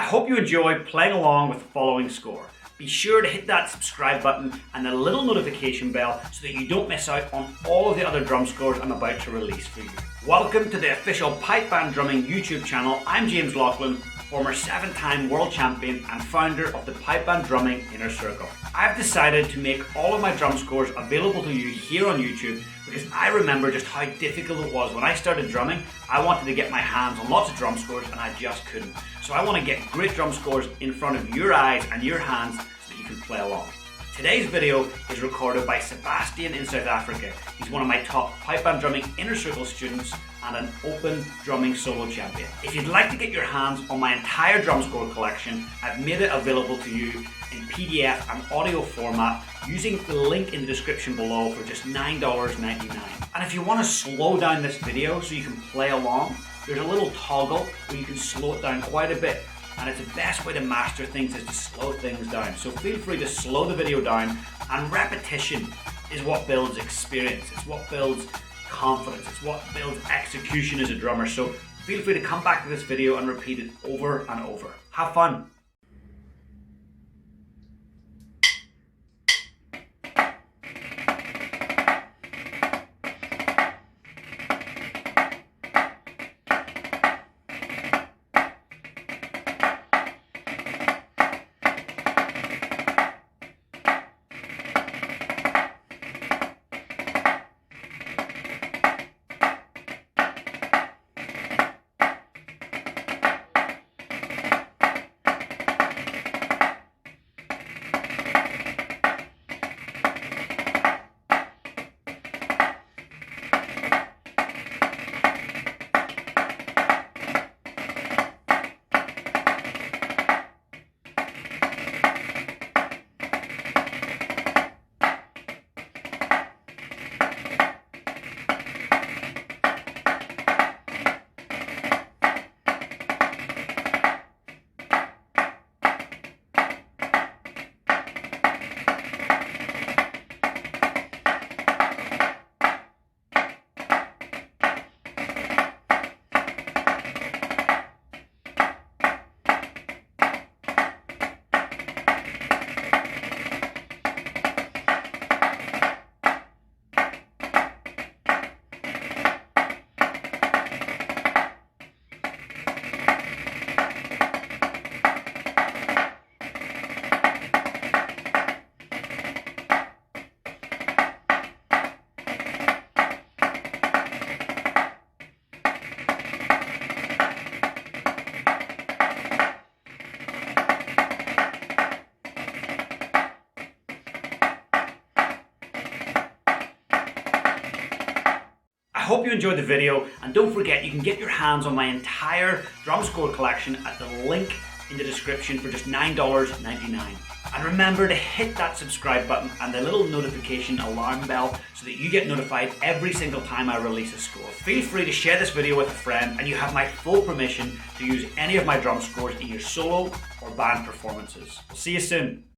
hope you enjoy playing along with the following score. Be sure to hit that subscribe button and the little notification bell so that you don't miss out on all of the other drum scores I'm about to release for you. Welcome to the official Pipe Band Drumming YouTube channel. I'm James Laughlin, former 7-time world champion and founder of the Pipe Band Drumming Inner Circle. I've decided to make all of my drum scores available to you here on YouTube because I remember just how difficult it was when I started drumming. I wanted to get my hands on lots of drum scores and I just couldn't. So I want to get great drum scores in front of your eyes and your hands so that you can play along. Today's video is recorded by Sebastian in South Africa. He's one of my top Pipe Band Drumming Inner Circle students and an open drumming solo champion. If you'd like to get your hands on my entire drum score collection, I've made it available to you in PDF and audio format using the link in the description below for just $9.99. And if you want to slow down this video so you can play along, there's a little toggle where you can slow it down quite a bit. And it's the best way to master things is to slow things down. So feel free to slow the video down, and repetition is what builds experience. It's what builds confidence. It's what builds execution as a drummer. So feel free to come back to this video and repeat it over and over. Have fun. I hope you enjoyed the video, and don't forget you can get your hands on my entire drum score collection at the link in the description for just $9.99. And remember to hit that subscribe button and the little notification alarm bell so that you get notified every single time I release a score. Feel free to share this video with a friend, and you have my full permission to use any of my drum scores in your solo or band performances. See you soon.